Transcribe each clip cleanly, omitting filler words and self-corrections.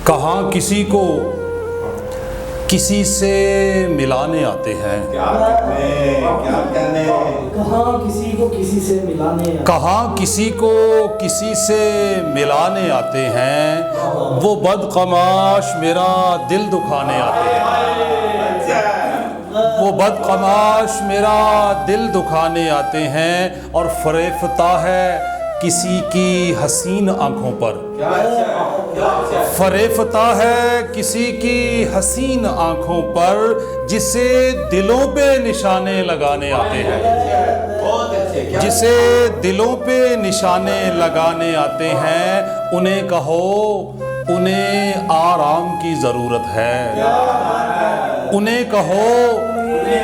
कहाँ किसी को किसी से मिलाने आते हैं, कहाँ किसी को किसी से मिलाने, कहाँ किसी को किसी से मिलाने आते हैं, वो बदकमाश मेरा दिल दुखाने आते हैं, वो बदकमाश मेरा दिल दुखाने आते हैं और फरेफ्ता है किसी की हसीन आंखों पर, फरेफ्ता है किसी की हसीन आंखों पर, जिसे दिलों पे निशाने लगाने आते हैं, जिसे दिलों पे निशाने लगाने आते हैं। उन्हें कहो उन्हें आराम की ज़रूरत है, उन्हें कहो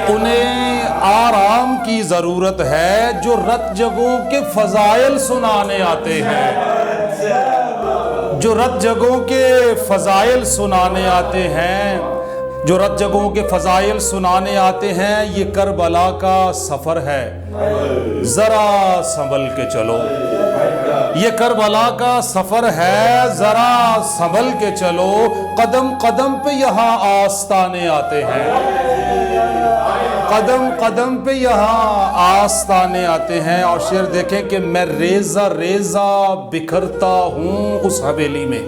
उन्हें आराम की ज़रूरत है, जो रत जगों के फ़ज़ाइल सुनाने आते हैं, जो रत जगों के फ़ज़ाइल सुनाने आते हैं, जो रत जगों के फ़ज़ाइल सुनाने आते हैं। ये करबला का सफ़र है, ज़रा संभल के चलो, ये करबला का सफ़र है, ज़रा संभल के चलो। कदम कदम पे यहाँ आस्ताने आते हैं, कदम कदम पे यहाँ आस्ताने आते हैं। और शेर देखें कि मैं रेज़ा रेज़ा बिखरता हूँ उस हवेली में,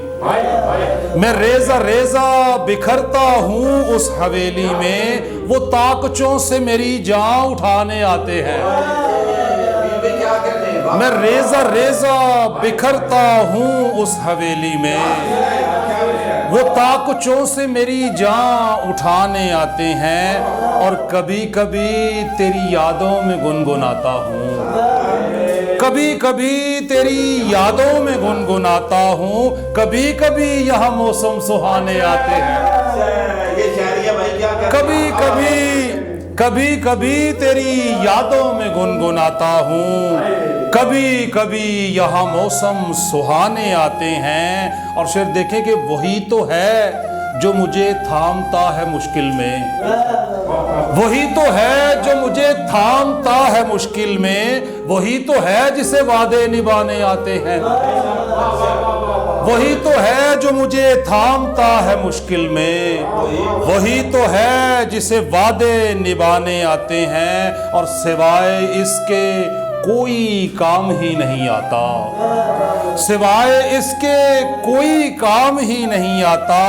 मैं रेज़ा रेज़ा बिखरता हूँ उस हवेली में, वो ताकचों से मेरी जान उठाने आते हैं। मैं रेज़ा रेज़ा बिखरता हूँ उस हवेली में, वो ताकचों से मेरी जान उठाने आते हैं। और कभी कभी तेरी यादों में गुनगुनाता हूँ, कभी कभी तेरी यादों में गुनगुनाता हूँ, कभी कभी यहाँ मौसम सुहाने आते हैं, कभी कभी कभी कभी तेरी यादों में गुनगुनाता हूँ, कभी कभी यहाँ मौसम सुहाने आते हैं। और शेर देखें कि वही तो है जो मुझे थामता है मुश्किल में, वही तो है जो मुझे थामता है मुश्किल में, वही तो है जिसे वादे निभाने आते हैं, वही तो है जो मुझे थामता है मुश्किल में, वही तो है जिसे वादे निभाने आते हैं। और सिवाय इसके कोई काम ही नहीं आता, सिवाय इसके कोई काम ही नहीं आता।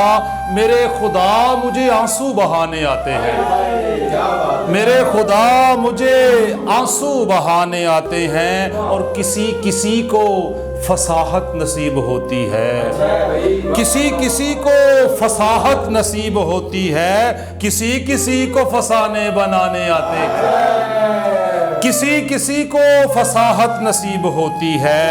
मेरे खुदा मुझे आंसू बहाने आते हैं, मेरे खुदा मुझे आंसू बहाने आते हैं। और किसी किसी को फसाहत नसीब होती है, किसी किसी को फसाहत नसीब होती है, किसी किसी को फसाने बनाने आते हैं, किसी किसी को फसाहत नसीब होती है,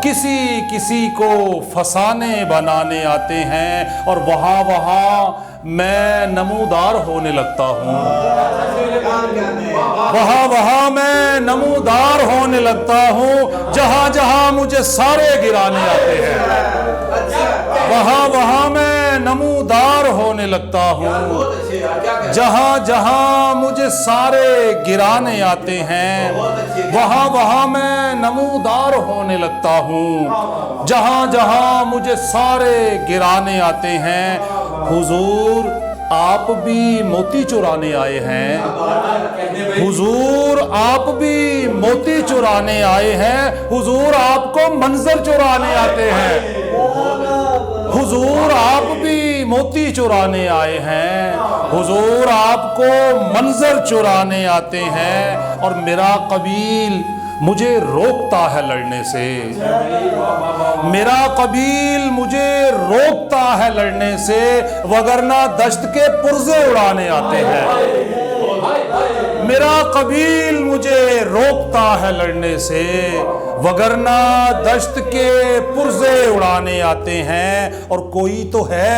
किसी किसी को फसाने बनाने आते हैं। और वहाँ वहाँ मैं नमूदार होने लगता हूँ, वहाँ वहाँ मैं नमूदार होने लगता हूँ, जहाँ जहाँ मुझे सारे गिराने आते हैं, वहाँ वहाँ मैं नमूदार होने लगता हूँ, जहाँ जहाँ मुझे सारे गिराने आते हैं, वहाँ वहाँ मैं नमूदार होने लगता हूँ, जहाँ जहाँ मुझे सारे गिराने आते हैं। हुजूर आप भी मोती चुराने आए हैं, हुजूर आप भी मोती चुराने आए हैं, हुजूर आपको मंजर चुराने आते हैं, हुजूर आप भी मोती चुराने आए हैं, हुजूर आपको मंजर चुराने आते हैं। और मेरा कबील मुझे रोकता है लड़ने से, मेरा कबील मुझे रोकता है लड़ने से, वगरना दश्त के पुर्जे उड़ाने आते हैं, मेरा कबील मुझे रोकता है लड़ने से, वगरना दश्त के पुर्जे उड़ाने आते हैं। और कोई तो है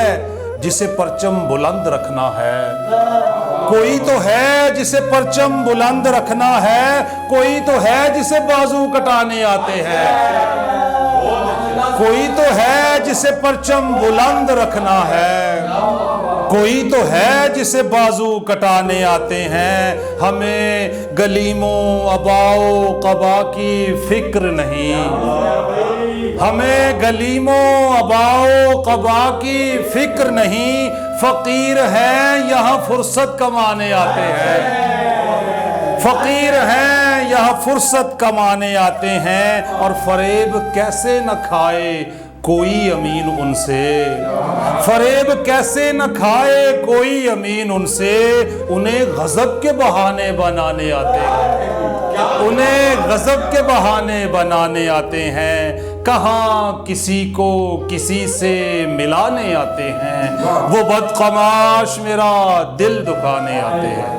जिसे परचम बुलंद रखना है, कोई तो है जिसे परचम बुलंद रखना है, कोई तो है जिसे बाजू कटाने आते हैं, कोई तो है जिसे परचम बुलंद रखना है, कोई तो है जिसे बाजू कटाने आते हैं। हमें गलीमों अबाओ कबा की फिक्र नहीं, हमें गलीमों अबाओ कबा की फिक्र नहीं, फकीर हैं यहाँ फुर्सत कमाने आते हैं, फकीर हैं यहाँ फुर्सत कमाने आते हैं। और फरेब कैसे न खाए कोई अमीन उनसे, फरेब कैसे न खाए कोई अमीन उनसे। उन्हें गजब के बहाने बनाने आते हैं, उन्हें गजब के बहाने बनाने आते हैं। कहाँ किसी को किसी से मिलाने आते हैं, वो बदकमाश मेरा दिल दुखाने आते हैं।